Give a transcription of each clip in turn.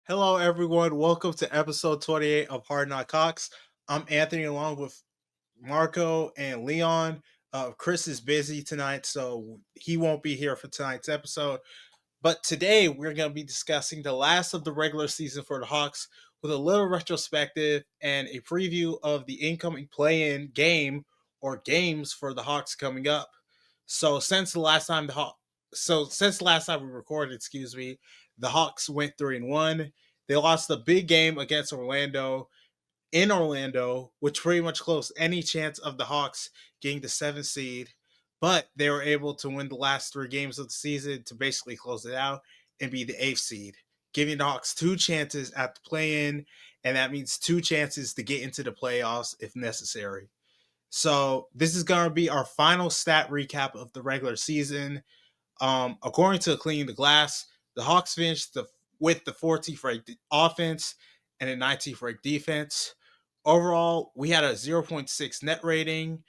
Hello, everyone. Welcome to episode 28 of Hard Knock Cox. I'm Anthony, along with Marco and Leon. Chris is busy tonight, so he won't be here for tonight's episode. But today, we're going to be discussing the last of the regular season for the Hawks with a little retrospective and a preview of the incoming play-in game or games for the Hawks coming up. So since the last time we recorded, the Hawks went 3-1. They lost the big game against Orlando in Orlando, which pretty much closed any chance of the Hawks getting the seventh seed. But they were able to win the last three games of the season to basically close it out and be the eighth seed, giving the Hawks two chances at the play in, and that means two chances to get into the playoffs if necessary. So this is going to be our final stat recap of the regular season. According to Cleaning the Glass, the Hawks finished with the 14th ranked offense and a 19th ranked defense. Overall, we had a 0.6 net rating.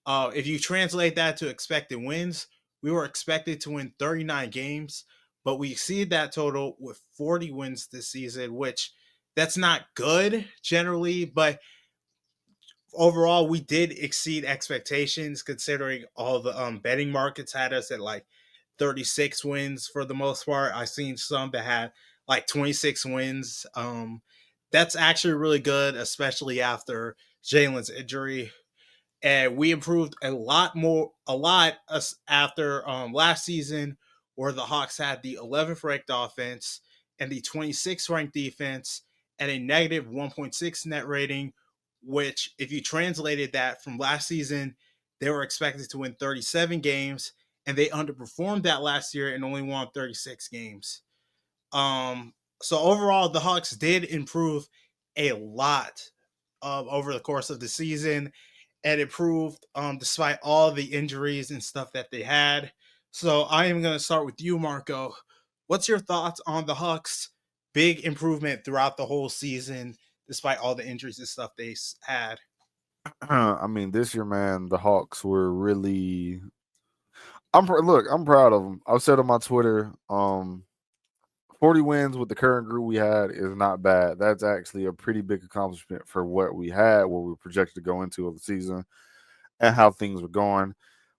If you translate that to expected wins, we were expected to win 39 games, but we exceeded that total with 40 wins this season, which that's not good generally, but overall we did exceed expectations considering all the betting markets had us at like 36 wins for the most part. I've seen some that had like 26 wins. That's actually really good, especially after Jalen's injury. And we improved a lot after last season, where the Hawks had the 11th ranked offense and the 26th ranked defense and a negative 1.6 net rating. Which, if you translated that from last season, they were expected to win 37 games, and they underperformed that last year and only won 36 games. So overall, the Hawks did improve a lot over the course of the season, and improved despite all the injuries and stuff that they had. So I am going to start with you, Marco. What's your thoughts on the Hawks' big improvement throughout the whole season, despite all the injuries and stuff they had? I mean, this year, man, the Hawks were really. I'm proud of them. I've said on my Twitter, 40 wins with the current group we had is not bad. That's actually a pretty big accomplishment for what we had, what we were projected to go into of the season, and how things were going.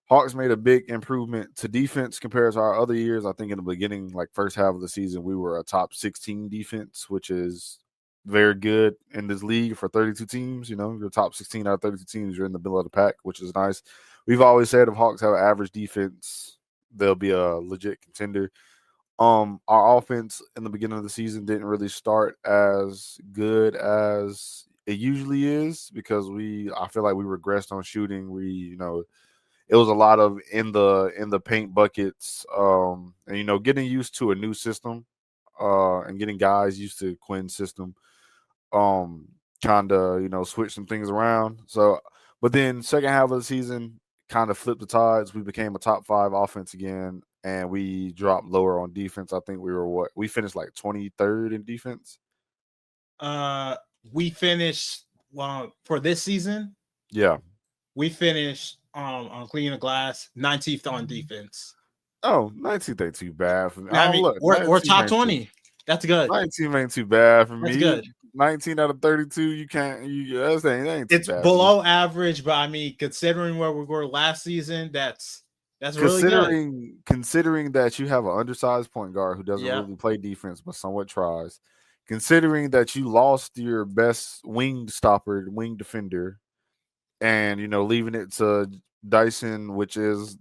Hawks made a big improvement to defense compared to our other years. I think in the beginning, like first half of the season, we were a top 16 defense, which is very good in this league for 32 teams. You know, you're top 16 out of 32 teams. You're in the middle of the pack, which is nice. We've always said if Hawks have an average defense, they'll be a legit contender. Our offense in the beginning of the season didn't really start as good as it usually is because I feel like we regressed on shooting. It was a lot of in the paint buckets, and getting used to a new system, and getting guys used to Quinn's system, um, kind of switch some things around. So, but then second half of the season kind of flipped the tides. We became a top five offense again, and we dropped lower on defense. I think we finished like 23rd in defense. Uh, we finished for this season. Yeah. We finished on cleaning the glass 19th on defense. Oh, 19th ain't too bad for me. I Oh, mean, look, we're 19 top ain't too 20. That's good. 19 ain't too bad for That's me. good. 19 out of 32, you can't. That ain't too It's bad for me. below average, but I mean, considering where we were last season, that's really good. Considering that you have an undersized point guard who doesn't Yeah. really play defense but somewhat tries, considering that you lost your best wing defender, and leaving it to Dyson, which is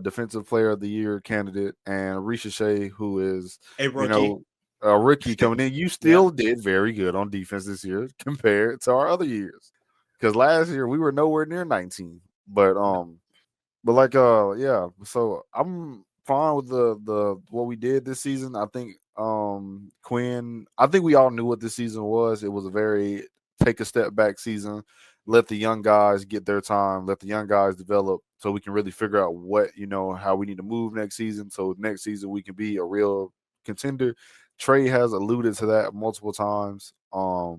defensive player of the year candidate, and Ricochet, who is A you rookie. know a rookie coming in, you Yeah. still did very good on defense this year compared to our other years. Because last year we were nowhere near 19, but like yeah. So I'm fine with the what we did this season. I think Quinn. I think we all knew what this season was. It was a very take a step back season. Let the young guys get their time. Let the young guys develop, so we can really figure out how we need to move next season. So next season we can be a real contender. Trey has alluded to that multiple times. I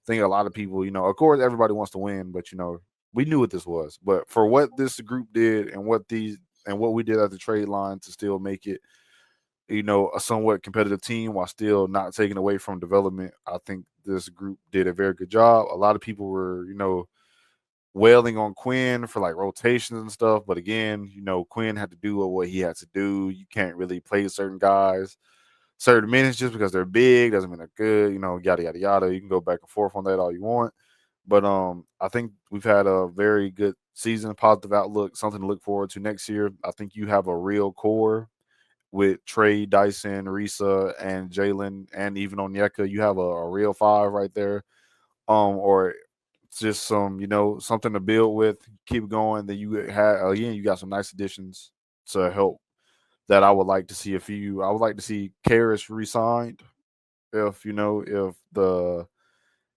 think a lot of people, of course, everybody wants to win, but we knew what this was. But for what this group did and what we did at the trade line to still make it, a somewhat competitive team while still not taking away from development. I think this group did a very good job. A lot of people were, wailing on Quinn for like rotations and stuff. But again, Quinn had to do what he had to do. You can't really play certain guys certain minutes just because they're big doesn't mean they're good, yada yada yada. You can go back and forth on that all you want. But I think we've had a very good season, positive outlook, something to look forward to next year. I think you have a real core with Trey, Dyson, Risa, and Jalen, and even Onyeka. You have a real five right there. Or just some, something to build with, keep going. Then you had again, you got some nice additions to help that I would like to see I would like to see Karras re-signed if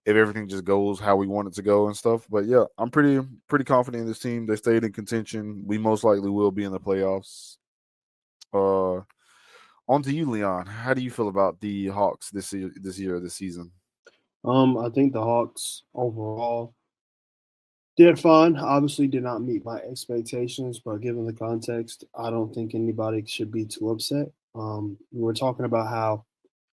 everything just goes how we want it to go and stuff. But yeah, I'm pretty confident in this team. They stayed in contention. We most likely will be in the playoffs. On to you, Leon. How do you feel about the Hawks this season? I think the Hawks overall did fine. Obviously, did not meet my expectations, but given the context, I don't think anybody should be too upset. We were talking about how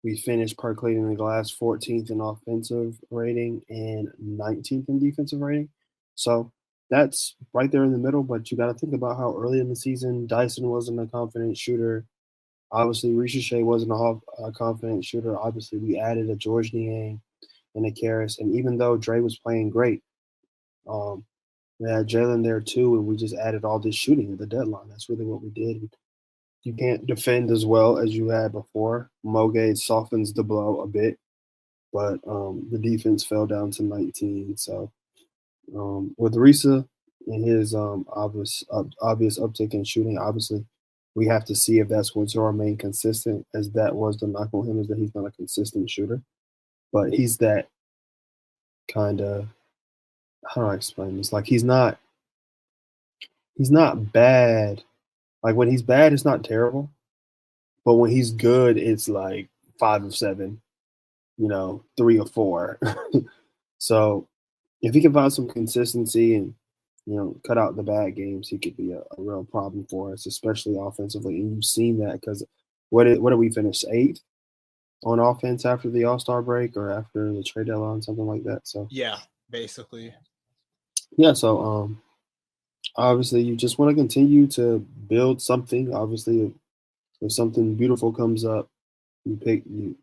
we finished percolating the glass 14th in offensive rating and 19th in defensive rating. So that's right there in the middle. But you got to think about how early in the season Dyson wasn't a confident shooter. Obviously, Ricochet wasn't a confident shooter. Obviously, we added a George Niang and a Karras. And even though Dre was playing great, we had Jalen there too, and we just added all this shooting at the deadline. That's really what we did. You can't defend as well as you had before. Mogate softens the blow a bit, but the defense fell down to 19. So with Risa and his obvious uptick in shooting, obviously we have to see if that's going to remain consistent, as that was the knock on him, is that he's not a consistent shooter. But he's that kind of, how do I explain this? Like he's not bad. Like when he's bad, it's not terrible. But when he's good, it's like 5 of 7, 3 or 4. So if he can find some consistency and cut out the bad games, he could be a real problem for us, especially offensively. And you've seen that because what did we finish 8th on offense after the All-Star break or after the trade deadline, something like that. So yeah, basically. Yeah, so obviously you just want to continue to build something. Obviously, if something beautiful comes up, you do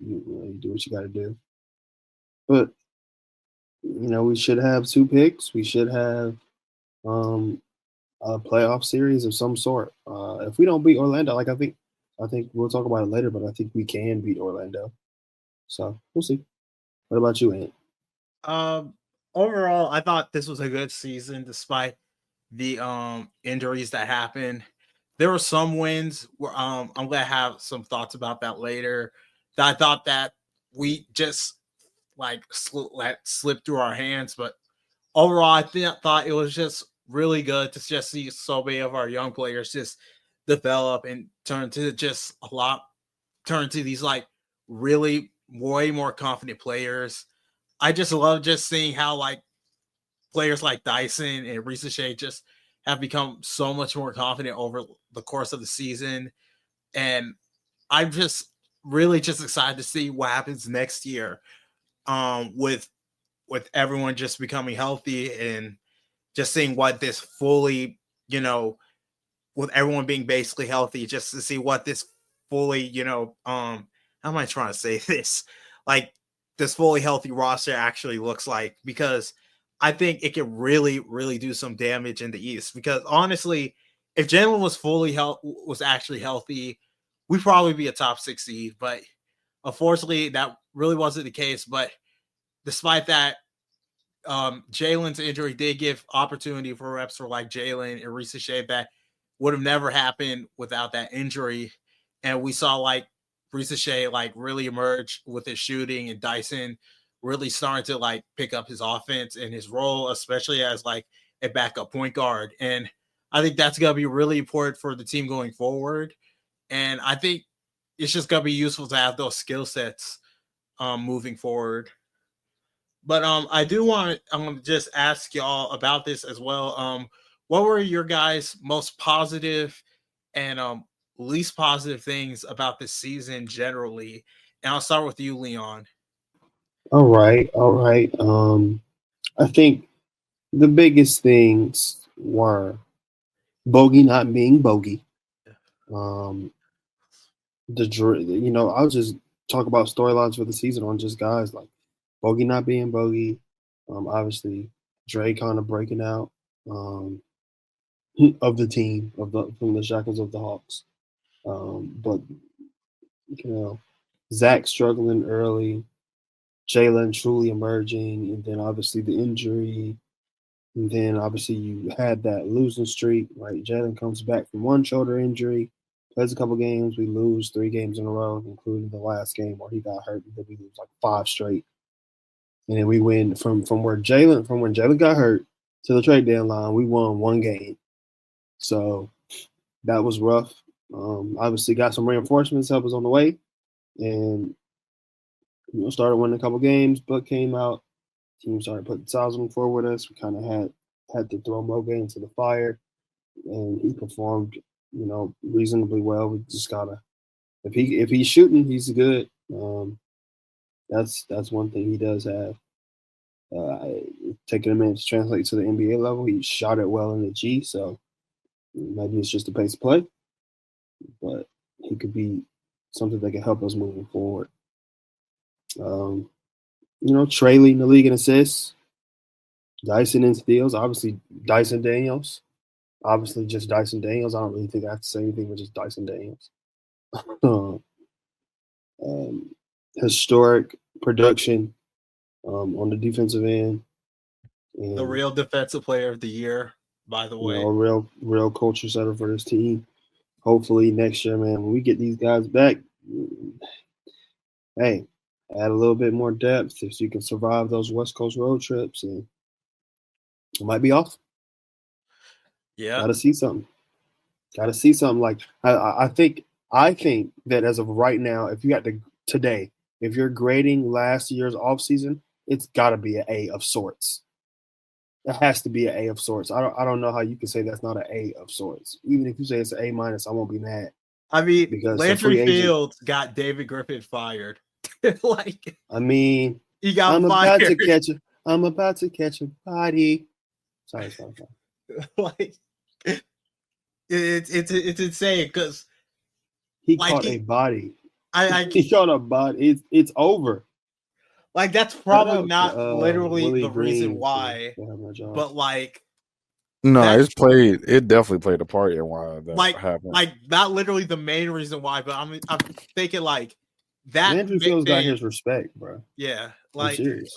what you got to do. But we should have 2 picks. We should have a playoff series of some sort. If we don't beat Orlando, I think we'll talk about it later, but I think we can beat Orlando. So we'll see. What about you, Ant? Overall, I thought this was a good season despite the injuries that happened. There were some wins where I'm gonna have some thoughts about that later. That I thought that we just like let slip through our hands, but overall, I thought it was just really good to just see so many of our young players just develop and turn to these like really way more confident players. I just love just seeing how like players like Dyson and Risa just have become so much more confident over the course of the season. And I'm just really just excited to see what happens next year with everyone just becoming healthy and just seeing what this fully, with everyone being basically healthy, just to see what this fully, how am I trying to say this? Like this fully healthy roster actually looks like, because I think it can really, really do some damage in the East. Because honestly, if Jalen was actually healthy, we'd probably be a top 6 seed. But unfortunately, that really wasn't the case. But despite that, Jalen's injury did give opportunity for reps for like Jalen and Risa that would have never happened without that injury. And we saw like Risa like really emerge with his shooting, and Dyson really starting to like pick up his offense and his role, especially as like a backup point guard. And I think that's going to be really important for the team going forward. And I think it's just going to be useful to have those skill sets moving forward. But I do want to just ask y'all about this as well. What were your guys' most positive and least positive things about this season generally? And I'll start with you, Leon. All right. I think the biggest things were Bogey not being Bogey. Um, I'll just talk about storylines for the season on just guys like Bogey not being Bogey. Obviously, Dre kind of breaking out of the team from the shackles of the Hawks. But Zach struggling early, Jalen truly emerging, and then obviously the injury. And then obviously you had that losing streak, right? Jalen comes back from one shoulder injury, plays a couple games. We lose 3 games in a row, including the last game where he got hurt. Then we lose like 5 straight. And then we win from when Jalen got hurt to the trade deadline, we won 1 game. So that was rough. Obviously got some reinforcements, help us on the way. And started winning a couple games, but came out. Team started putting size on the floor with us. We kind of had to throw Moga into the fire, and he performed, reasonably well. We just gotta, if he's shooting, he's good. That's one thing he does have. Taking a minute to translate to the NBA level, he shot it well in the G, so maybe it's just a pace of play, but he could be something that can help us moving forward. Trey leading the league in assists, Dyson in steals, obviously Dyson Daniels. Obviously just Dyson Daniels. I don't really think I have to say anything with just Dyson Daniels. Historic production on the defensive end. And, the real defensive player of the year, by the way. A real culture setter for this team. Hopefully next year, man, when we get these guys back, hey, add a little bit more depth if you can survive those West Coast road trips, and it might be off. Yeah, gotta see something. Like I think that as of right now, if you got to today, if you're grading last year's offseason, it's got to be an A of sorts. It has to be an A of sorts. I don't know how you can say that's not an A of sorts. Even if you say it's an A minus, I won't be mad. I mean, because Landry Fields got David Griffin fired. He got I'm fired. I'm about to catch a body. Sorry. It's insane because he caught a body. He caught a body. It's over. Like that's probably not literally Willie the reason why, but no, it definitely played a part in why that happened. Like not literally the main reason why, but I'm thinking like that. Andrew Fields got his respect, bro. Yeah, I'm serious.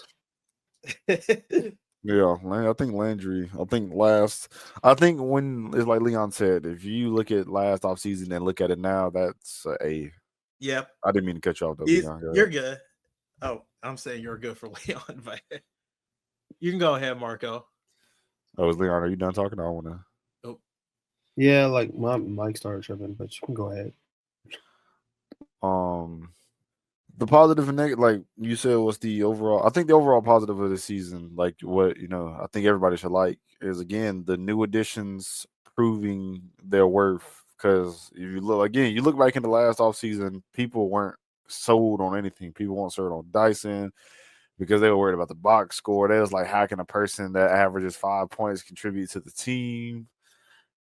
Yeah, I think Landry. I think when it's like Leon said, if you look at last offseason and look at it now, that's a. Yep. I didn't mean to cut you off though, Leon. You're good. Oh, I'm saying you're good for Leon, but you can go ahead, Marco. Oh, is Leon? Are you done talking? I want to. Oh. Yeah, like my mic started tripping, but you can go ahead. The positive and negative, like you said, was the overall. I think the overall positive of the season, like what I think everybody should like, is again the new additions proving their worth. Because if you look back in the last offseason, people weren't sold on anything. People weren't sold on Dyson because they were worried about the box score. They was like, how can a person that averages 5 points contribute to the team?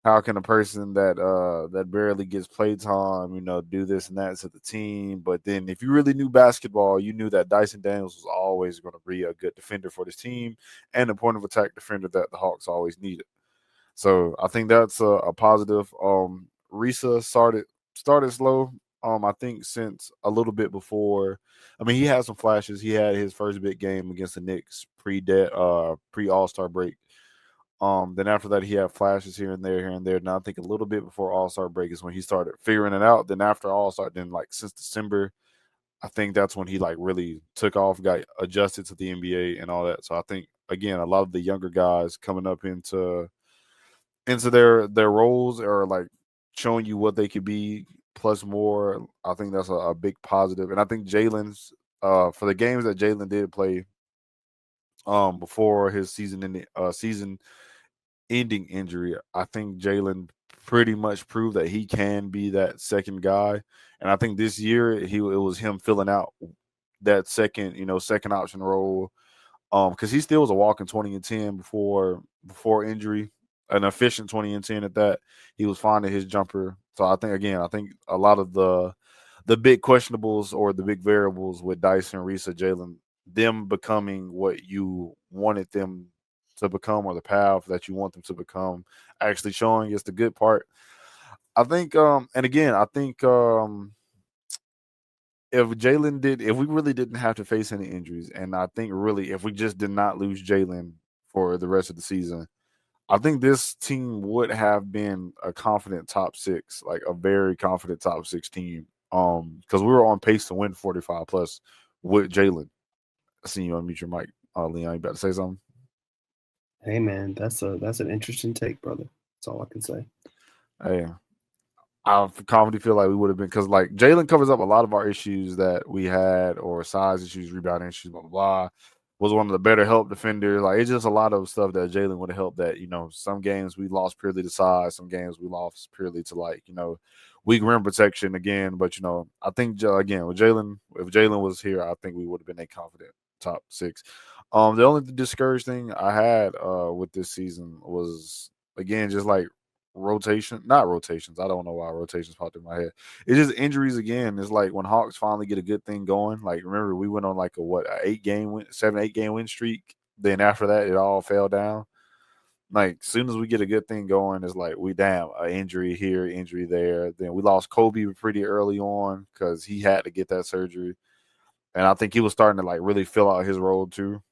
How can a person that barely gets play time, do this and that to the team? But then if you really knew basketball, you knew that Dyson Daniels was always going to be a good defender for this team and a point of attack defender that the Hawks always needed. So I think that's a positive. Risa started slow. I think since a little bit before. I mean, he had some flashes. He had his first big game against the Knicks pre All-Star break. Then after that, he had flashes here and there. Now I think a little bit before All-Star break is when he started figuring it out. Then after All-Star, since December, I think that's when he really took off, got adjusted to the NBA and all that. So I think again, a lot of the younger guys coming up into their roles are showing you what they could be plus more. I think that's a big positive. And I think Jalen's for the games that Jalen did play before his season ending injury, I think Jalen pretty much proved that he can be that second guy. And I think this year it was him filling out that second option role. Because he still was a walking 20 and 10 before injury, an efficient 20 and 10 at that. He was finding his jumper. So I think a lot of the big questionables or the big variables with Dyson, Risa, Jalen, them becoming what you wanted them to become or the path that you want them to become, actually showing is the good part. I think, and again, I think if we really didn't have to face any injuries, and I think really if we just did not lose Jalen for the rest of the season, I think this team would have been a confident top 6, like a very confident top 6 team. Because we were on pace to win 45 plus with Jalen. I see you unmute your mic, Leon. You about to say something? Hey man, that's an interesting take, brother. That's all I can say. Hey, I confidently feel like we would have been, because like Jalen covers up a lot of our issues that we had, or size issues, rebounding issues, blah blah blah. Was one of the better help defenders. Like, it's just a lot of stuff that Jalen would have helped. That some games we lost purely to size, some games we lost purely to weak rim protection again. But I think again with Jalen, if Jalen was here, I think we would have been a confident top 6. The only discouraged thing I had with this season was, again, just like not rotations. I don't know why rotations popped in my head. It's just injuries again. It's like when Hawks finally get a good thing going. Like, remember, we went on like a 8 game win streak. Then after that, it all fell down. Like, as soon as we get a good thing going, it's like an injury here, injury there. Then we lost Kobe pretty early on because he had to get that surgery, and I think he was starting to really fill out his role too.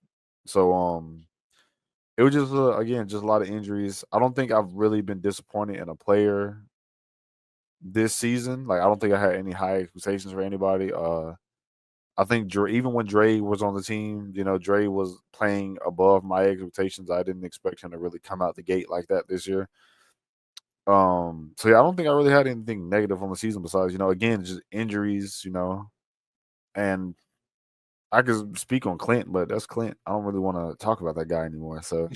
So it was just again just a lot of injuries. I don't think I've really been disappointed in a player this season. Like, I don't think I had any high expectations for anybody. I think even when Dre was on the team, Dre was playing above my expectations. I didn't expect him to really come out the gate like that this year. So yeah, I don't think I really had anything negative on the season besides, again, just injuries, and I could speak on Clint, but that's Clint. I don't really want to talk about that guy anymore. So,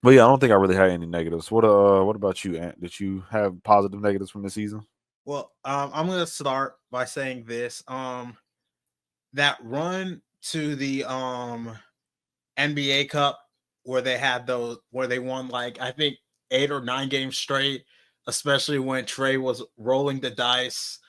but yeah, I don't think I really had any negatives. What about you, Ant? Did you have positive negatives from the season? Well, I'm gonna start by saying this. That run to the NBA Cup where they won I think 8 or 9 games straight, especially when Trey was rolling the dice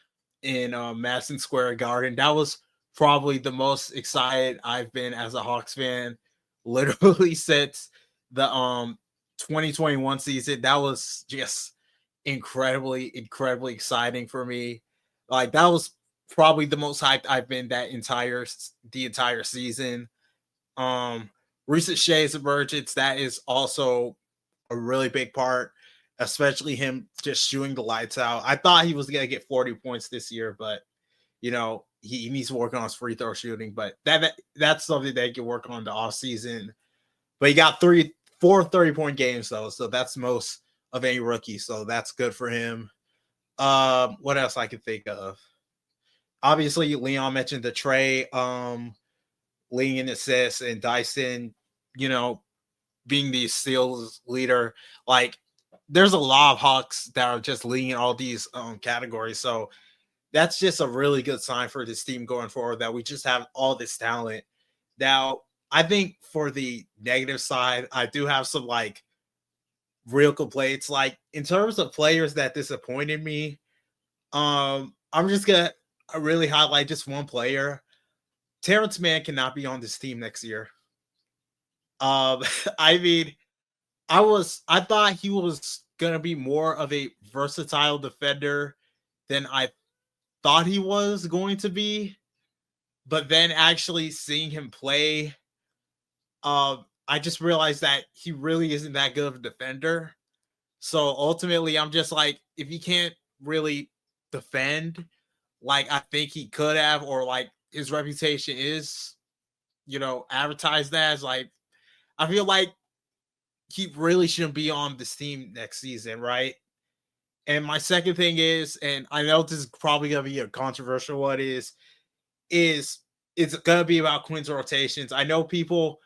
in Madison Square Garden. That was probably the most excited I've been as a Hawks fan, literally since the 2021 season. That was just incredibly exciting for me. Like, that was probably the most hyped I've been the entire season. Recent Shay's emergence, that is also a really big part, especially him just shooting the lights out. I thought he was gonna get 40 points this year, but he needs to work on his free throw shooting. But that's something they can work on the off season. But he got 4 30-point games though, so that's most of any rookie. So that's good for him. What else I can think of? Obviously, Leon mentioned the Trey leading in assists, and Dyson, being the steals leader. Like, there's a lot of Hawks that are just leading all these categories. So that's just a really good sign for this team going forward, that we just have all this talent. Now, I think for the negative side, I do have some real complaints. Like, in terms of players that disappointed me, I'm just gonna really highlight just one player. Terrence Mann cannot be on this team next year. I mean, I thought he was gonna be more of a versatile defender than I thought he was going to be. But then actually seeing him play, I just realized that he really isn't that good of a defender. So ultimately, I'm just like, if he can't really defend like I think he could have, or like his reputation is, advertised as, I feel like he really shouldn't be on this team next season, right? And my second thing is, and I know this is probably gonna be a controversial one, is it's gonna be about Quinn's rotations. I know people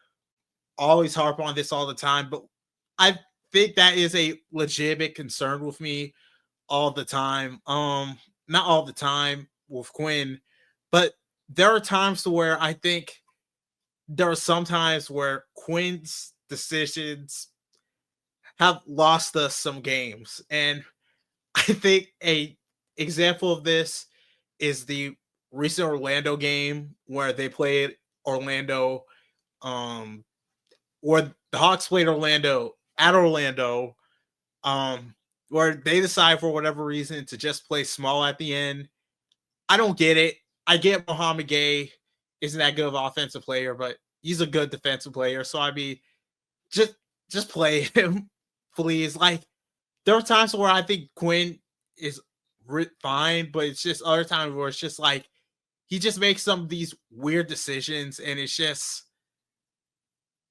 always harp on this all the time, but I think that is a legitimate concern with me all the time. Not all the time with Quinn, but there are times to where I think there are some times where Quinn's decisions have lost us some games. And I think a example of this is the recent Orlando game where they played Orlando, where the Hawks played Orlando at Orlando, where they decide for whatever reason to just play small at the end. I don't get it. I get Mohamed Gay isn't that good of an offensive player, but he's a good defensive player. So I mean, just play him, please. Like there are times where I think Quinn is fine, but it's just other times where it's just like he just makes some of these weird decisions, and it's just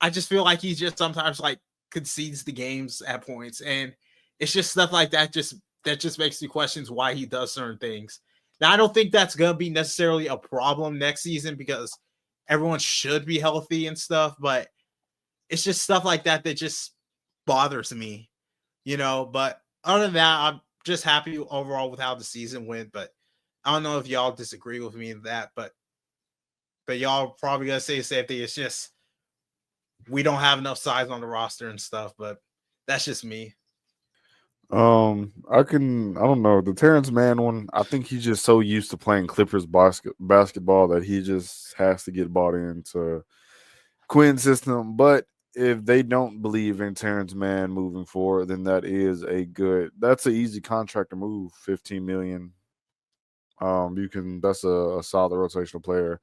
I just feel like he just sometimes like concedes the games at points, and it's just stuff like that just makes me question why he does certain things. Now I don't think that's gonna be necessarily a problem next season because everyone should be healthy and stuff, but it's just stuff like that that just bothers me, But other than that, I'm just happy overall with how the season went. But I don't know if y'all disagree with me in that, but y'all probably gonna say the same thing. It's just we don't have enough size on the roster and stuff, but that's just me. I don't know, the Terrence Mann one, I think he's just so used to playing Clippers basketball that he just has to get bought into Quinn's system. But if they don't believe in Terrence Mann moving forward, then that's an easy contract to move, $15 million. That's a solid rotational player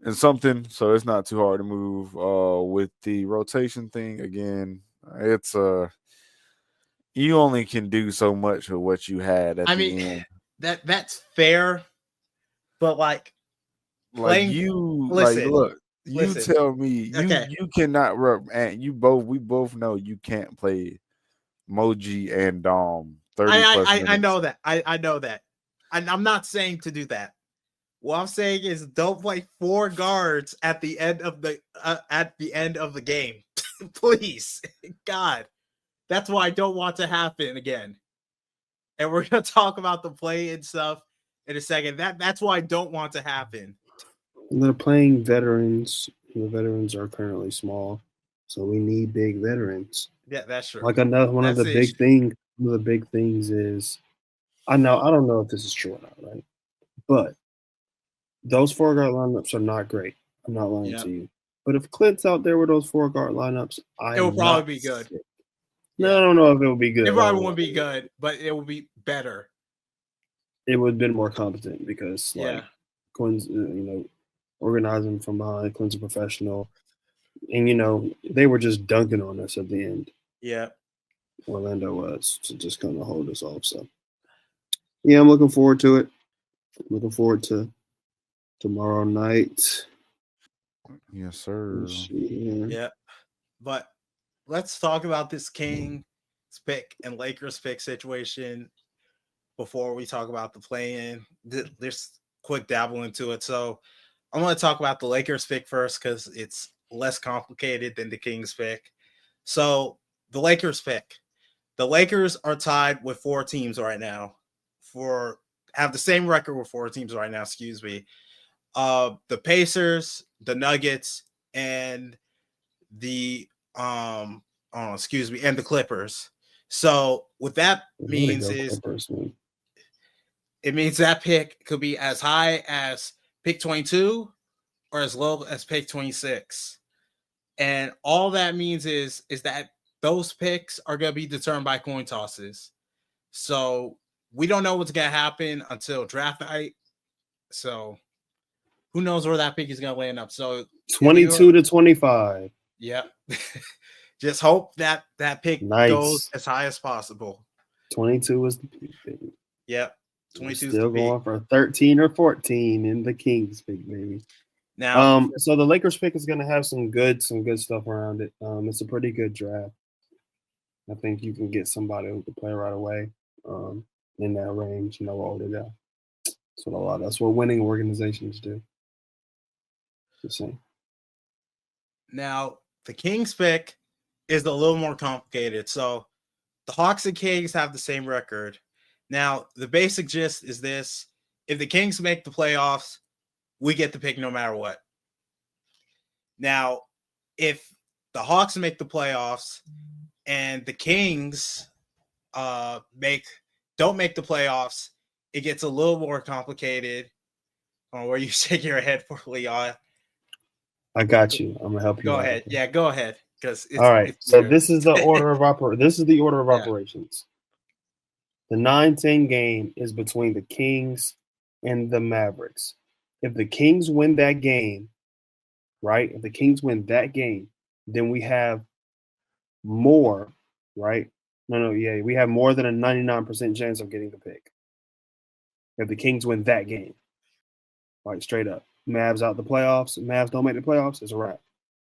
and something, so it's not too hard to move. With the rotation thing again, it's you only can do so much with what you had at the end. That's fair, but like Like look, you tell me okay. you cannot rub, and we both know you can't play Moji and Dom 30 plus minutes. I know that. I know that. I'm not saying to do that. What I'm saying is don't play 4 guards at the end of the game. Please. God. That's why I don't want to happen again. And we're gonna talk about the play and stuff in a second. That's why I don't want to happen. They're playing veterans. The veterans are currently small, so we need big veterans. Yeah, that's true. Like one of the big things is I don't know if this is true or not, right? But those 4-guard lineups are not great. I'm not lying to you. But if Clint's out there with those 4-guard lineups, it will probably be good. No, I don't know if it will be good. It probably won't be good, but it will be better. It would have been more competent because Quinn's, organizing from behind. Quinn's a professional, and they were just dunking on us at the end. Yeah, Orlando was to just kind of hold us off. So, yeah, I'm looking forward to it. Looking forward to tomorrow night. Yes, sir. Yeah, but let's talk about this Kings pick and Lakers pick situation before we talk about the play-in. There's quick dabble into it. So I'm going to talk about the Lakers pick first because it's less complicated than the Kings pick. So the Lakers pick. The Lakers are tied with 4 teams right now. Have the same record with 4 teams right now, excuse me. The Pacers, the Nuggets, and the and the Clippers. So what that means is it means that pick could be as high as pick 22 or as low as pick 26. And all that means is that those picks are going to be determined by coin tosses. So we don't know what's going to happen until draft night. So who knows where that pick is going to land up. So 22 to 25. Yeah. Just hope that pick goes as high as possible. 22 is the pick, baby. Yep. 22 still going for 13 or 14 in the Kings pick, baby. Now, so the Lakers pick is going to have some good stuff around it. It's a pretty good draft. I think you can get somebody who can play right away in that range. No older guy. That's what winning organizations do. Just saying. Now, the Kings pick is a little more complicated. So the Hawks and Kings have the same record. Now, the basic gist is this: if the Kings make the playoffs, we get the pick no matter what. Now, if the Hawks make the playoffs and the Kings don't make the playoffs, it gets a little more complicated. Where you shake your head for, Leon? I got you. I'm gonna help you. Go ahead. Yeah, go ahead. Because all right. So weird. this is the order of This is the order of Yeah. operations. The 9-10 game is between the Kings and the Mavericks. If the Kings win that game, right? If the Kings win that game, then we have more, right? Yeah, we have more than a 99% chance of getting the pick. If the Kings win that game, like straight up, Mavs out the playoffs. Mavs don't make the playoffs. It's a wrap.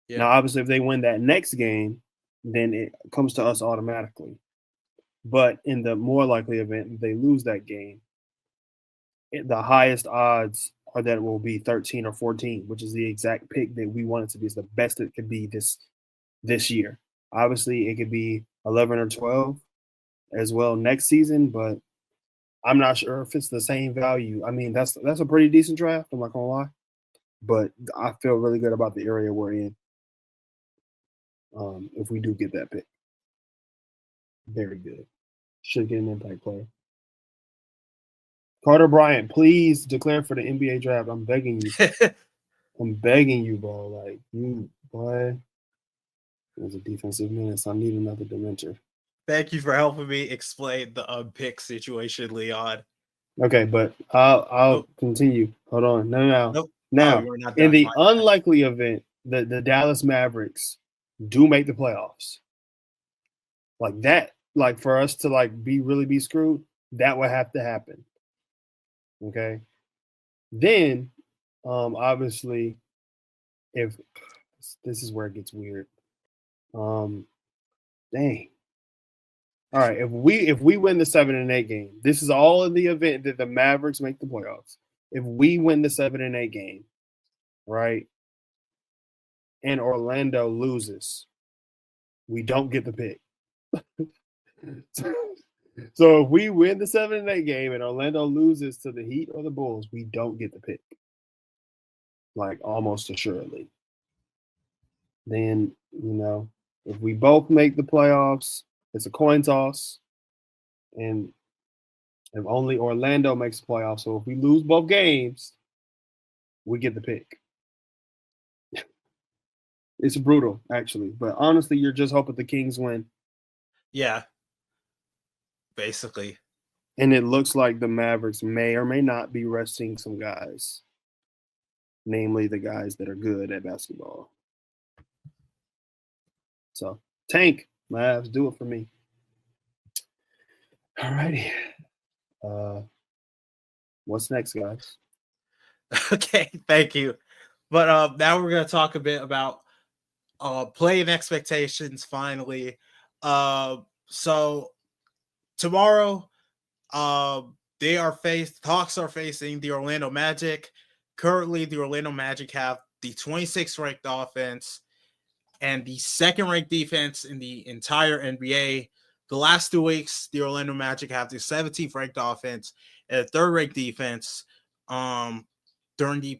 Yeah. Now, obviously, if they win that next game, then it comes to us automatically. But in the more likely event, if they lose that game, the highest odds are that it will be 13 or 14, which is the exact pick that we want it to be. It's the best it could be this year. Obviously, it could be 11 or 12 as well next season, but I'm not sure if it's the same value. I mean, that's a pretty decent draft. I'm not gonna lie, but I feel really good about the area we're in. If we do get that pick, very good. Should get an impact player. Carter Bryant, please declare for the NBA draft. I'm begging you. I'm begging you, bro. Like, you, boy. There's a defensive menace. I need another Dementor. Thank you for helping me explain the pick situation, Leon. Okay, but I'll continue. Hold on. No. Nope. Now, in the unlikely event that the Dallas Mavericks do make the playoffs, like that, like for us to like be screwed, that would have to happen. Okay. Then, obviously, if this is where it gets weird. Dang. All right. If we win the 7 and 8 game, this is all in the event that the Mavericks make the playoffs. If we win the 7 and 8 game, right, and Orlando loses, we don't get the pick. So if we win the 7 and 8 game and Orlando loses to the Heat or the Bulls, we don't get the pick. Like almost assuredly. Then, if we both make the playoffs, it's a coin toss. And if only Orlando makes the playoffs, so if we lose both games, we get the pick. It's brutal, actually. But honestly, you're just hoping the Kings win. Yeah. Basically. And it looks like the Mavericks may or may not be resting some guys. Namely, the guys that are good at basketball. So, tank, Mavs, do it for me. All righty. What's next, guys? Okay, thank you. But now we're going to talk a bit about playing expectations finally. So tomorrow, Hawks are facing the Orlando Magic. Currently, the Orlando Magic have the 26th ranked offense and the second ranked defense in the entire NBA. The last 2 weeks, the Orlando Magic have the 17th ranked offense and the third ranked defense. During the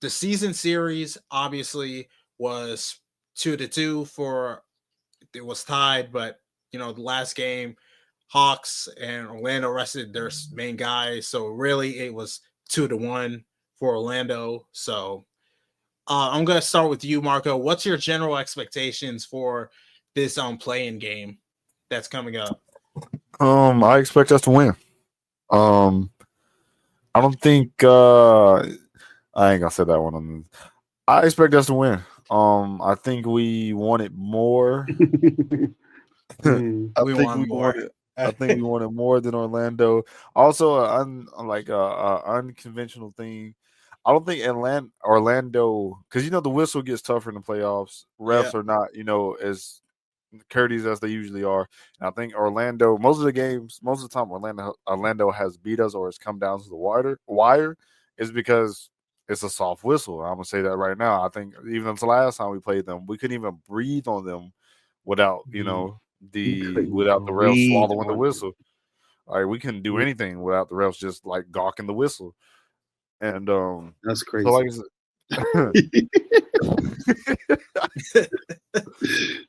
the season series obviously was 2-2 it was tied, but the last game, Hawks and Orlando rested their main guys, so really it was 2-1 for Orlando. So I'm gonna start with you, Marco. What's your general expectations for this play-in game that's coming up? I expect us to win. I don't think I ain't gonna say that one. I expect us to win. I think we wanted more. I think we wanted more than Orlando. Also, unconventional thing. I don't think Orlando, because the whistle gets tougher in the playoffs. Refs are not, as courteous as they usually are. And I think Orlando, most of the time, Orlando has beat us or has come down to the wire is because it's a soft whistle. I'm gonna say that right now. I think even until last time we played them, we couldn't even breathe on them without without the refs swallowing the whistle. Like we couldn't do anything without the refs just like gawking the whistle. And that's crazy. So like,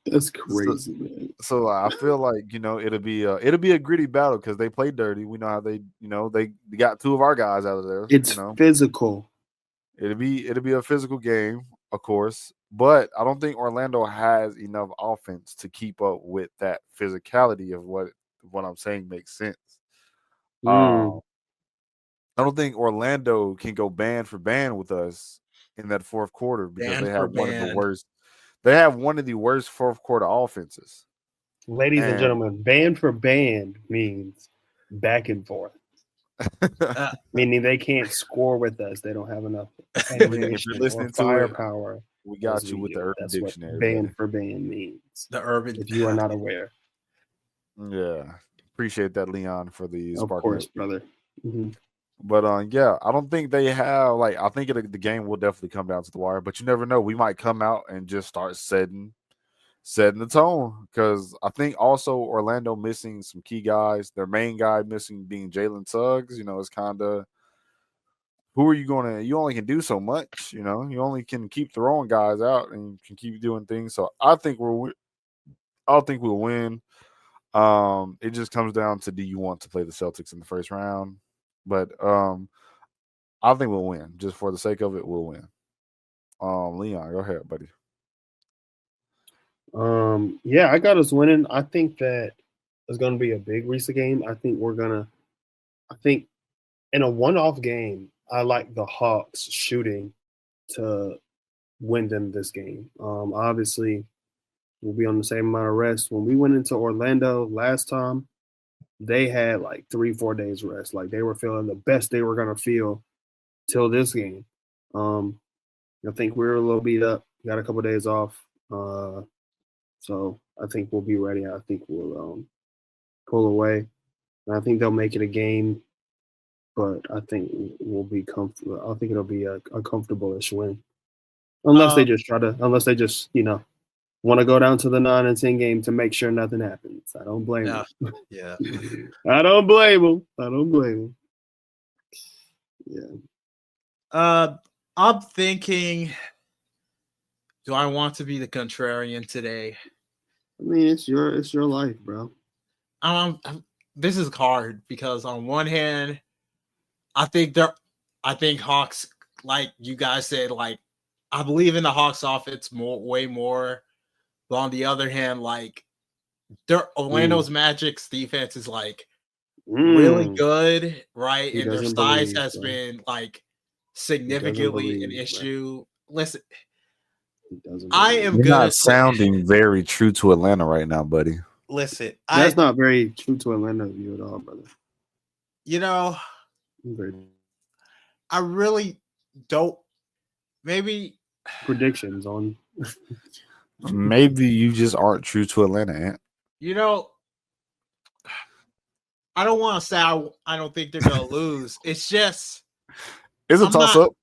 that's crazy, man. So I feel like it'll be a gritty battle because they play dirty. We know how they they got two of our guys out of there. It's physical. It'll be a physical game, of course, but I don't think Orlando has enough offense to keep up with that physicality of what I'm saying makes sense. I don't think Orlando can go band for band with us in that fourth quarter because they have one of the worst. They have one of the worst fourth quarter offenses. Ladies and gentlemen, band for band means back and forth. Meaning they can't score with us. They don't have enough ammunition or firepower. We got you with the Urban Dictionary. What band for band means. The Urban. If you are not aware. Yeah. Appreciate that, Leon, for the Of course, brother. Mm-hmm. But I don't think they have I think the game will definitely come down to the wire, but you never know. We might come out and just start setting the tone because I think also Orlando missing some key guys. Their main guy missing being Jalen Suggs. It's kind of who are you going to? You only can do so much. You only can keep throwing guys out and can keep doing things. So I think we'll win. It just comes down to do you want to play the Celtics in the first round? But I think we'll win. Just for the sake of it, we'll win. Leon, go ahead, buddy. Yeah, I got us winning. I think that it's going to be a big Risa game. I think in a one-off game, I like the Hawks shooting to win them this game. Obviously, we'll be on the same amount of rest. When we went into Orlando last time, they had like 3-4 days rest. Like they were feeling the best they were going to feel till this game. I think we were a little beat up. Got a couple of days off. So I think we'll be ready. I think we'll pull away. And I think they'll make it a game, but I think we'll be comfortable. I think it'll be a comfortable-ish win. Unless they just want to go down to the 9-10 game to make sure nothing happens. I don't blame them. Yeah. I don't blame them. Yeah. I'm thinking, do I want to be the contrarian today? I mean, it's your life, bro. This is hard because on one hand, I think Hawks, like you guys said, like I believe in the Hawks offense way more. But on the other hand, like Orlando's Magic's defense is like really good, right? And their size has been like significantly an issue. Bro. Listen, I am You're not sounding very true to Atlanta right now, buddy. Listen, that's not very true to Atlanta view at all, brother. I really don't. Maybe predictions on. Maybe you just aren't true to Atlanta, Ant. I don't want to say I don't think they're gonna lose. It's just it's a toss up.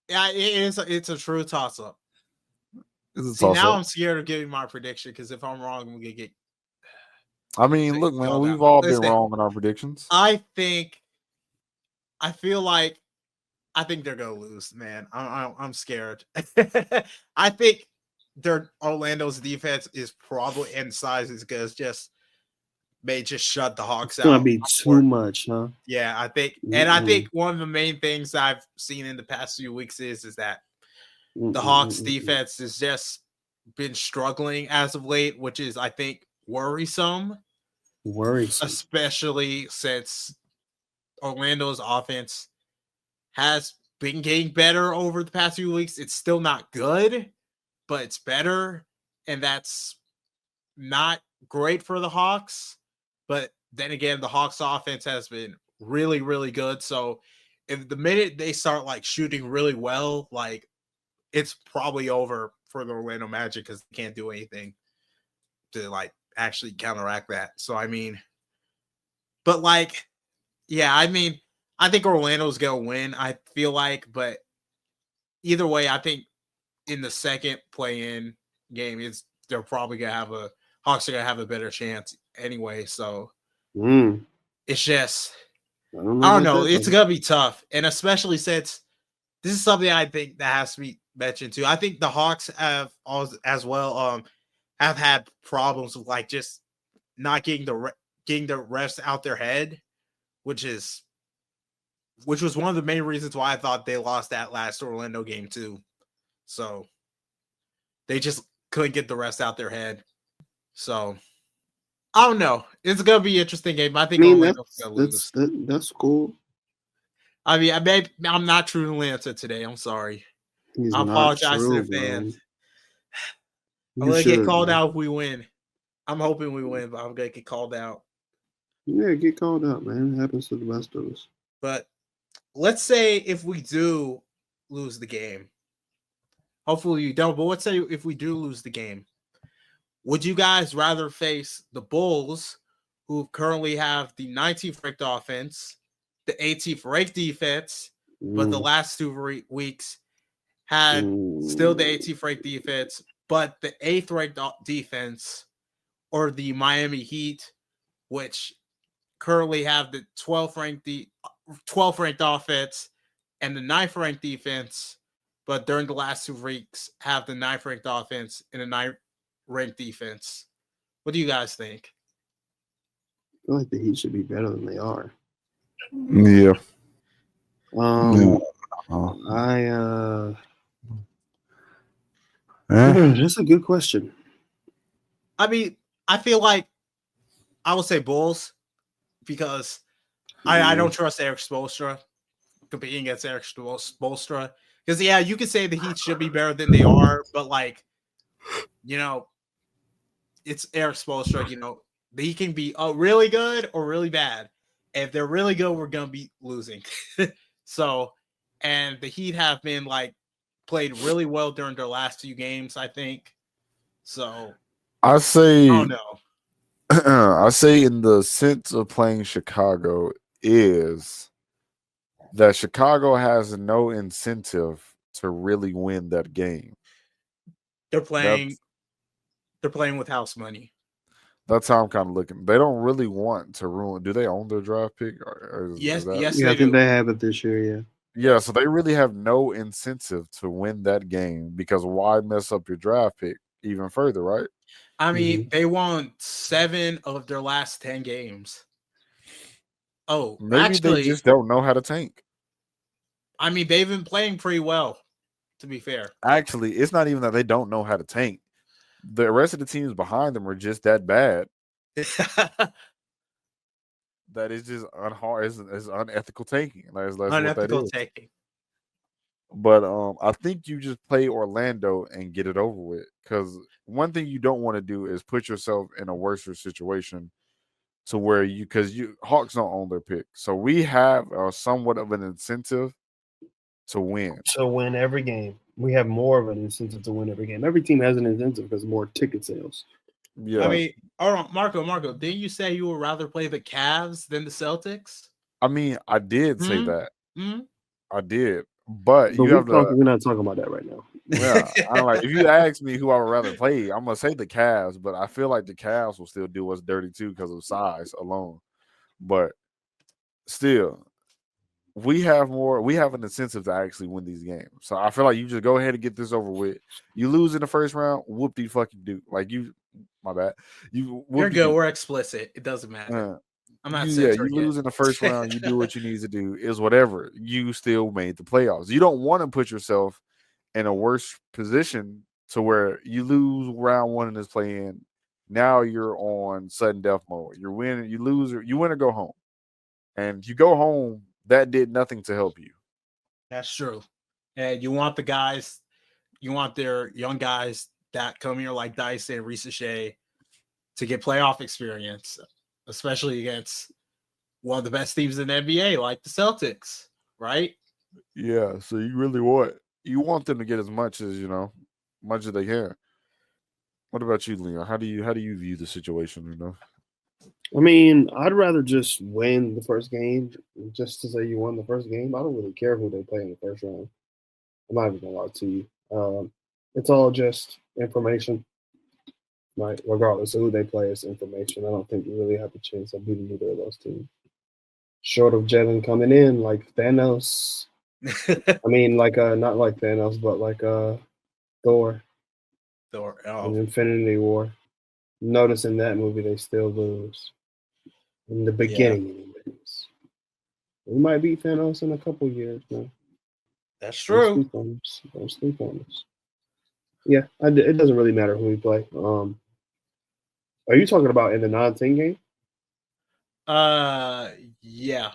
Yeah, it's a true toss up. Now I'm scared of giving my prediction because if I'm wrong, I'm gonna get. I mean, look, man, we've all been wrong in our predictions. I think they're gonna lose, man. I'm scared. I think Orlando's defense is probably in size is good. May just shut the Hawks out. It's gonna be too much, huh? Yeah, I think, and I think one of the main things I've seen in the past few weeks is that the Hawks defense has just been struggling as of late, which is I think worrisome, especially since Orlando's offense has been getting better over the past few weeks. It's still not good, but it's better, and that's not great for the Hawks. But then again, the Hawks offense has been really, really good. So if the minute they start like shooting really well, like it's probably over for the Orlando Magic because they can't do anything to like actually counteract that. So I mean, but like, yeah, I mean, I think Orlando's gonna win. I feel like, but either way, I think in the second play-in game, they're probably gonna have Hawks are gonna have a better chance anyway. So it's just I don't know. It's gonna be tough, and especially since this is something I think that has to be mentioned too. I think the Hawks have as well have had problems with like just not getting the refs out their head, which was one of the main reasons why I thought they lost that last Orlando game too. So they just couldn't get the refs out their head. So I don't know. It's gonna be an interesting game. I think Orlando's gonna lose. That's cool. I mean, I'm not true to Atlanta today. I'm sorry. I apologize to the fans. I'm gonna get called out if we win. I'm hoping we win, but I'm gonna get called out. Yeah, get called out, man. It happens to the best of us. But let's say if we do lose the game, hopefully you don't. But let's say if we do lose the game, would you guys rather face the Bulls, who currently have the 19th ranked offense, the 18th ranked defense, but the last 2 weeks had still the 18th ranked defense, but the 8th ranked defense, or the Miami Heat, which currently have the 12th ranked offense and the 9th ranked defense, but during the last 2 weeks have the 9th ranked offense and the 9th ranked defense. What do you guys think? I feel like the Heat should be better than they are. Yeah. That's a good question. I mean, I feel like I would say Bulls because I don't trust Eric Spoelstra competing against Eric Spoelstra. Because, yeah, you could say the Heat should be better than they are, but, like, you know, it's Eric Spoelstra. You know, he can be really good or really bad. If they're really good, we're going to be losing. So, and the Heat have been, like, played really well during their last few games, I think. So, I don't know. I say in the sense of playing Chicago is that Chicago has no incentive to really win that game. They're playing with house money. That's how I'm kind of looking. They don't really want to ruin. Do they own their draft pick? Yes, they I think they have it this year. Yeah. Yeah, so they really have no incentive to win that game because why mess up your draft pick even further, right? I mean, they won 7 of their last 10 games. Oh, maybe actually, they just don't know how to tank. I mean, they've been playing pretty well, to be fair. Actually, it's not even that they don't know how to tank. The rest of the teams behind them are just that bad. That is just is unethical tanking. That's unethical what that is. tanking. But I think you just play Orlando and get it over with. Because one thing you don't want to do is put yourself in a worse situation to where Hawks don't own their pick. So we have somewhat of an incentive to win. To win every game. We have more of an incentive to win every game. Every team has an incentive because more ticket sales. Yeah. I mean, Marco, didn't you say you would rather play the Cavs than the Celtics? I mean, I did say that. Mm-hmm. I did. But we're not talking about that right now. Yeah. I'm like, if you ask me who I would rather play, I'm gonna say the Cavs, but I feel like the Cavs will still do us dirty too because of size alone. But still, we have an incentive to actually win these games. So I feel like you just go ahead and get this over with. You lose in the first round, whoop-de fucking do. Like my bad. You're good. We're explicit. It doesn't matter. I'm not you lose in the first round, you do what you need to do, is whatever. You still made the playoffs. You don't want to put yourself in a worse position to where you lose round 1 in this play-in. Now you're on sudden death mode. You win or go home. And you go home, that did nothing to help you. That's true. And you want their young guys that come here like Dice and Ricochet to get playoff experience, especially against one of the best teams in the NBA, like the Celtics, right? Yeah, so you really want them to get as much as they can. What about you, Leon? How do you view the situation? I mean, I'd rather just win the first game, just to say you won the first game. I don't really care who they play in the first round. I'm not even gonna lie to you. It's all just information, right? Regardless of who they play, it's information. I don't think you really have a chance of beating either of those teams. Short of Jalen coming in like Thanos. I mean, like not like Thanos, but like Thor in Infinity War. Notice in that movie they still lose. In the beginning, anyways. We might beat Thanos in a couple years, man. That's Don't true. sleep on us. Don't sleep on us. Yeah, it doesn't really matter who we play. Are you talking about in the 9-10 game? Yeah.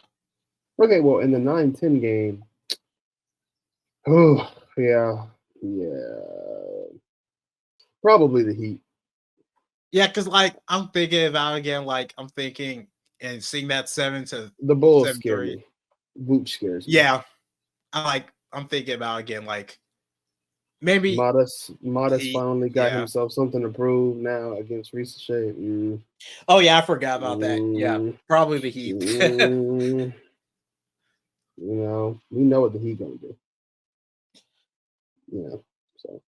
Okay, well, in the 9-10 game, oh yeah, probably the Heat. Yeah, because like I'm thinking about again, like I'm thinking and seeing that 7 to The Bulls 7 scare 3. me. Vooch scares me. Yeah, I'm thinking about again, like maybe Modest Heat, finally got yeah. himself something to prove now against Reese Shea. Oh yeah, I forgot about that. Yeah, probably the Heat. We know what the Heat gonna do. So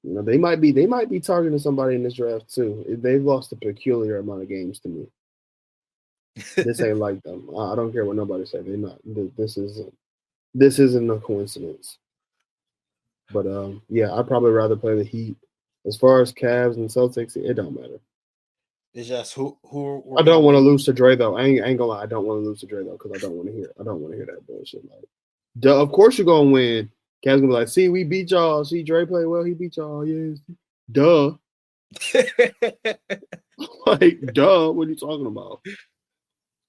they might be targeting somebody in this draft too. They've lost a peculiar amount of games to me. This ain't like them. I don't care what nobody say. They're not. This isn't a coincidence. But yeah, I'd probably rather play the Heat. As far as Cavs and Celtics, it don't matter. It's just who I don't want to lose to Dre though. I ain't gonna lie. I don't want to lose to Dre though because I don't want to hear that bullshit. Like, duh, of course you're gonna win. Cavs gonna be like, see, we beat y'all. See, Dre played well. He beat y'all. Yes, duh. Like, duh. What are you talking about?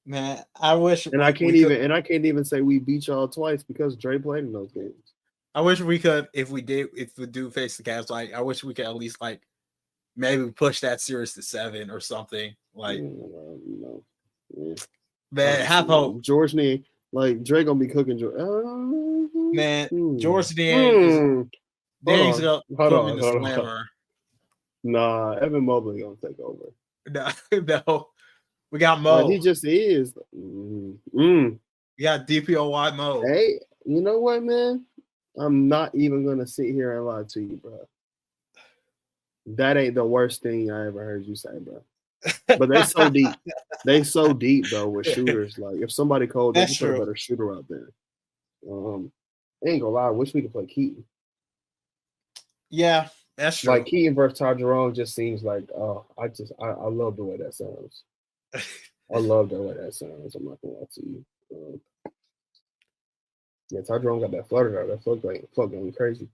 Man, I wish. And I can't even say we beat y'all twice because Dre played in those games. I wish we could, if we do face the Cavs, like I wish we could at least like maybe push that series to 7 or something. Like, man, have hope. George Niang, like Dre gonna be cooking. Man, George Niang Niang's gonna put him in the slammer. Nah, Evan Mobley gonna take over. No, we got Mo. Like, he just is. We got DPOY Mo. Hey, you know what, man? I'm not even gonna sit here and lie to you, bro. That ain't the worst thing I ever heard you say, bro. But they so deep. They so deep though with shooters. Like if somebody cold, they can put a better shooter out there. I ain't gonna lie. I wish we could play Keaton. Yeah, that's true. Like Keaton versus Ty Jerome just seems like I love the way that sounds. I love the way that sounds. I'm not gonna lie to you. Yeah, Ty Jerome got that flutter though. That float game crazy.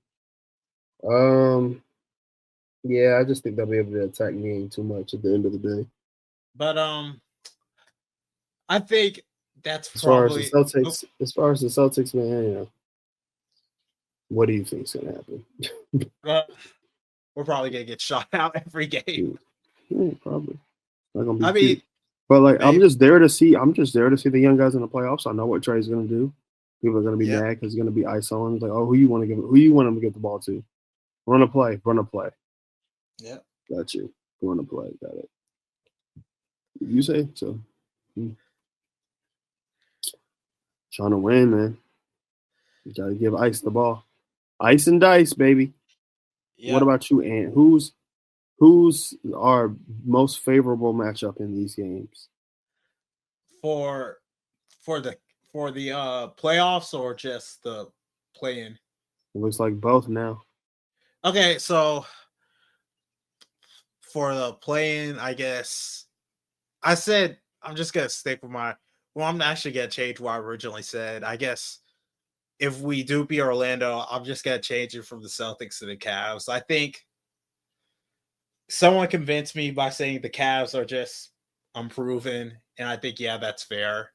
Yeah, I just think they'll be able to attack me too much at the end of the day. But I think that's as far as the Celtics, man. What do you think's gonna happen? We're probably gonna get shot out every game. Yeah, probably. Not gonna be cute. But like, maybe. I'm just there to see the young guys in the playoffs. I know what Trey's gonna do. People are gonna be mad because he's gonna be isoing. Like, oh, who you want him to give the ball to? Run a play. Yeah. Got you. Run a play. Got it. You say so. Trying to win, man. You gotta give Ice the ball. Ice and dice, baby. Yep. What about you, Ant? Who's our most favorable matchup in these games? For the playoffs or just the play-in? It looks like both now. Okay, so for the play-in, I guess I said I'm just gonna stick with I'm actually gonna change what I originally said. I guess if we do beat Orlando, I'm just gonna change it from the Celtics to the Cavs. I think someone convinced me by saying the Cavs are just unproven, and I think that's fair.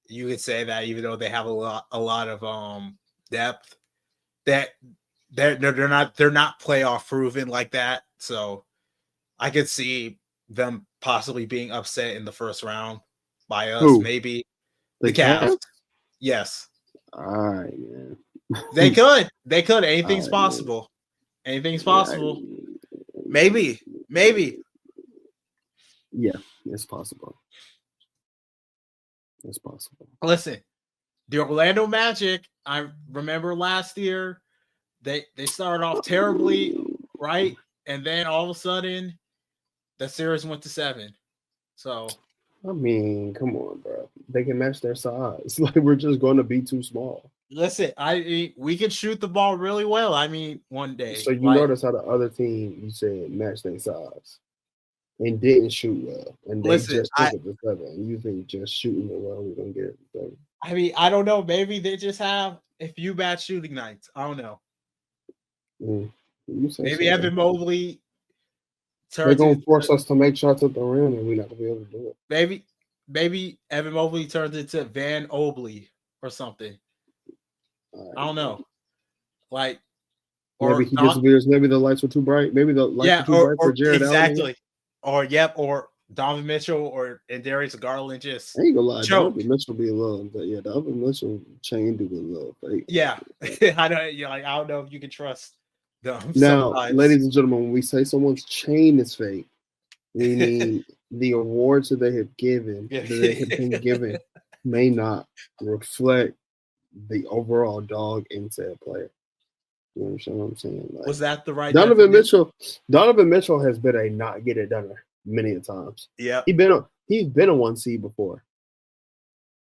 You could say that even though they have a lot of depth, that they're not playoff proven like that. So I could see them possibly being upset in the first round by us. Who? Maybe the Cavs. Yes. All right, man. They could. Anything's possible. Man. Anything's possible. Maybe. Yeah, it's possible. It's possible. Listen, the Orlando Magic, I remember last year they started off terribly, right? And then all of a sudden the series went to 7. So I mean, come on, bro. They can match their size. Like we're just going to be too small. listen, we could shoot the ball really well. I mean, one day. So you notice how the other team you said matched their size and didn't shoot well, and they Listen, just took it to 7. And you think just shooting it well, we're gonna get it to 7? I mean, I don't know. Maybe they just have a few bad shooting nights. I don't know. Maybe so. Evan Mobley They're gonna force us to make shots at the rim, and we're not gonna be able to do it. Maybe Evan Mobley turns into Van Obley or something. I don't know. Like, maybe he disappears. Maybe the lights were too bright. Maybe the lights were too bright for Jared exactly. Allen. Or Donovan Mitchell and Darius Garland just. I ain't gonna lie, Donovan Mitchell be a little, but yeah, Donovan Mitchell chain do be a little fake. Yeah, I know. You're like, I don't know if you can trust them. Now, sometimes. ladies and gentlemen, when we say someone's chain is fake, we mean the awards that they have been given may not reflect the overall dog in said player. You understand what I'm saying? Like, was that the right Donovan Mitchell? Donovan Mitchell has been a not get it done many a times. Yeah, he's been a 1 seed before,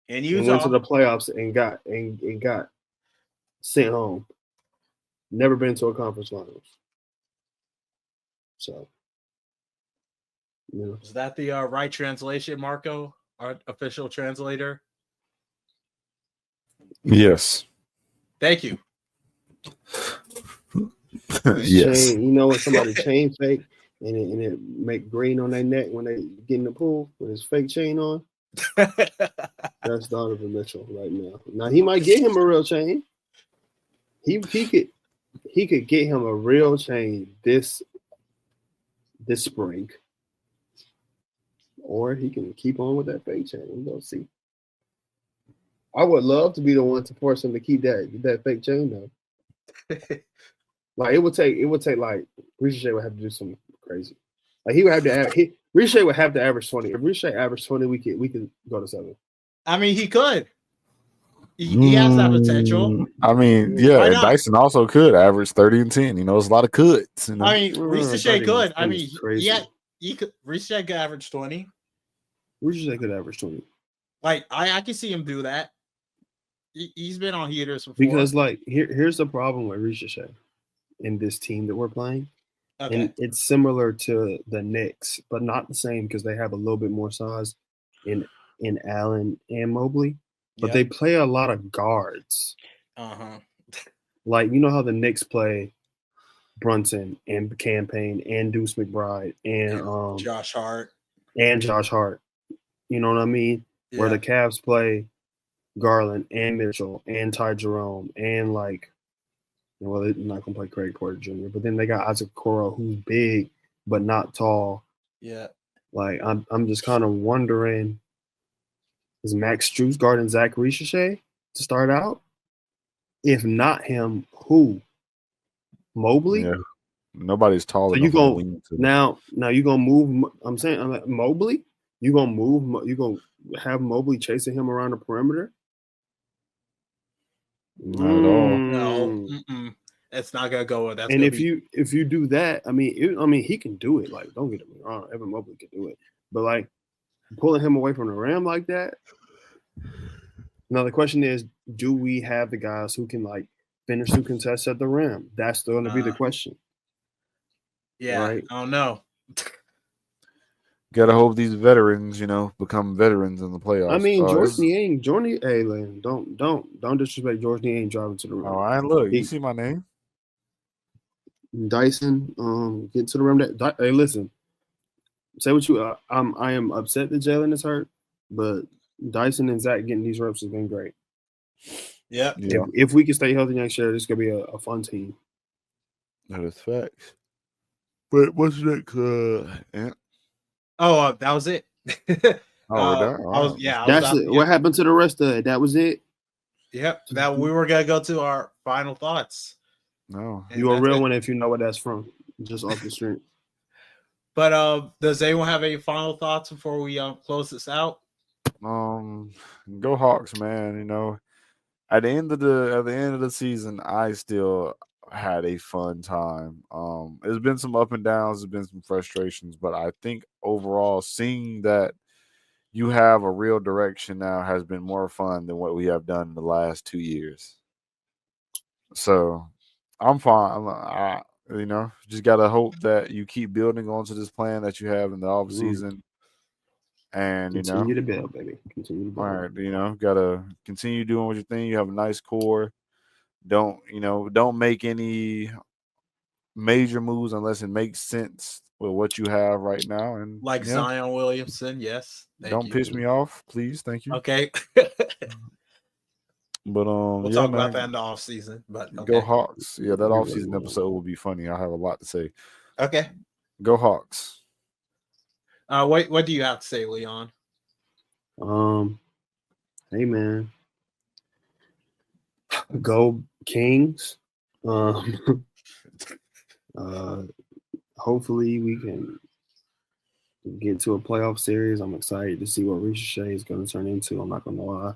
and went to the playoffs and got sent home. Never been to a conference finals. So, is that the right translation, Marco, our official translator? Yes. Thank you. Yes. Chain, you know when somebody chain fake and it make green on their neck when they get in the pool with his fake chain on? That's Donovan Mitchell right now. Now he might get him a real chain. He could get him a real chain this spring. Or he can keep on with that fake chain. We'll see. I would love to be the one to force him to keep that fake chain though. Like it would take like Ricochet would have to do something crazy. Like he would have to Ricochet would have to average 20. If Ricochet averaged 20, we could go to 7. I mean, he could. He has that potential. I mean, yeah, and Dyson also could average 30 and 10. You know, it's a lot of coulds. You know? I mean, Ricochet could. I mean, he could. Ricochet could average 20. Ricochet could average 20. Like I can see him do that. He's been on heaters before. Because like here's the problem with Ricochet in this team that we're playing. Okay. And it's similar to the Knicks, but not the same because they have a little bit more size in Allen and Mobley. But they play a lot of guards. Like, you know how the Knicks play Brunson and Campaign and Deuce McBride and Josh Hart. You know what I mean? Yeah. Where the Cavs play Garland and Mitchell and Ty Jerome and like, well, they're not gonna play Craig Porter Jr., but then they got Isaac Okoro, who's big but not tall. Yeah. Like I'm just kind of wondering, is Max Strus guarding Zach Ricochet to start out? If not him, who? Mobley? Yeah. Nobody's taller. So you go now you gonna move. I'm saying Mobley. You gonna move? You gonna have Mobley chasing him around the perimeter? Not at all. No, it's not gonna go with that. And if you do that, I mean, he can do it. Like, don't get me wrong, Evan Mobley can do it. But like pulling him away from the rim like that. Now the question is, do we have the guys who can like finish two contests at the rim? That's going to be the question. Yeah, right? I don't know. Gotta hope these veterans, become veterans in the playoffs. I mean, Jordan, hey, Lane, don't disrespect Jordan. He ain't driving to the rim. Oh, I look. You see my name? Dyson, get to the rim. Hey, listen. Say what you. I am upset that Jalen is hurt, but Dyson and Zach getting these reps has been great. Yeah. If we can stay healthy next year, this is gonna be a fun team. That is facts. But what's next? Ant? Oh, that was it. What happened to the rest of it? That was it. Yep. That we were gonna go to our final thoughts. No, you a real one if you know what that's from, just off the street. But does anyone have any final thoughts before we close this out? Go Hawks, man. at the end of the season, I still had a fun time. There's been some up and downs, there's been some frustrations, but I think overall, seeing that you have a real direction now has been more fun than what we have done in the last 2 years. So I'm fine. Just gotta hope that you keep building onto this plan that you have in the off season, and Continue to build, baby. Continue to build. all right, gotta continue doing what you're doing. You have a nice core. Don't make any major moves unless it makes sense with what you have right now. And Like Zion Williamson, yes. Don't piss me off, please. Thank you. Okay. But we'll talk about that in the off season. But okay. Go Hawks. Yeah, that off season episode will be funny. I have a lot to say. Okay. Go Hawks. What do you have to say, Leon? Hey man. Go Kings. Hopefully we can get to a playoff series. I'm excited to see what Ricochet is going to turn into. I'm not going to lie.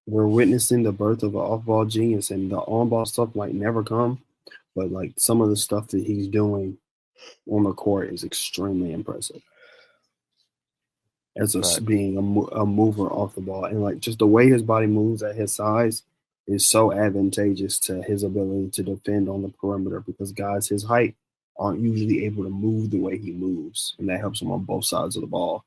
We're witnessing the birth of an off-ball genius, and the on-ball stuff might never come, but like some of the stuff that he's doing on the court is extremely impressive. As being a mover off the ball, and like just the way his body moves at his size is so advantageous to his ability to defend on the perimeter, because guys his height aren't usually able to move the way he moves, and that helps him on both sides of the ball.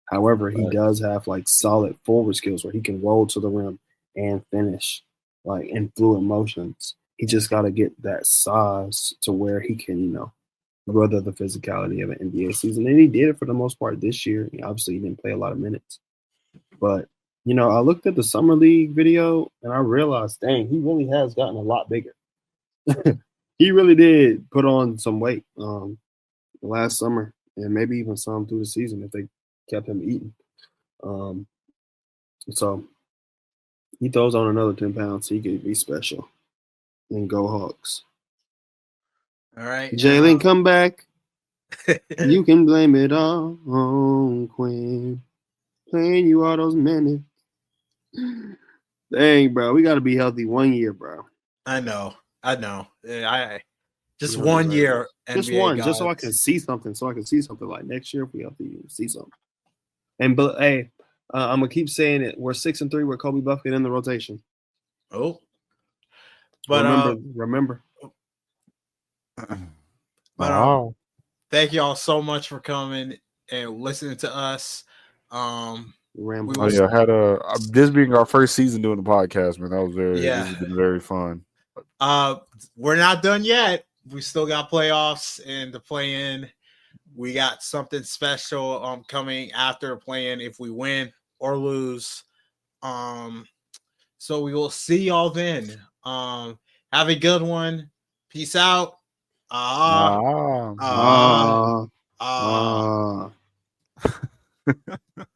However, he does have like solid forward skills where he can roll to the rim and finish like in fluid motions. He just got to get that size to where he can, weather the physicality of an NBA season. And he did it for the most part this year. Obviously, he didn't play a lot of minutes. But, I looked at the Summer League video and I realized, dang, he really has gotten a lot bigger. He really did put on some weight last summer, and maybe even some through the season if they kept him eating. So he throws on another 10 pounds, so he could be special. And go Hawks. All right. Jalen, come back. You can blame it all on Quinn. Playing you all those minutes. Dang, bro. We got to be healthy 1 year, bro. I know. Just 1 year. Just NBA one, guys. just so I can see something. Like next year, if we have to see something. But hey, I'm gonna keep saying it. We're 6-3 with Kobe Buffett in the rotation. Oh, but remember. But thank y'all so much for coming and listening to us. This being our first season doing the podcast, man, this has been very fun. We're not done yet. We still got playoffs and the play-in. We got something special coming after the play-in if we win or lose. So we will see y'all then. Have a good one. Peace out.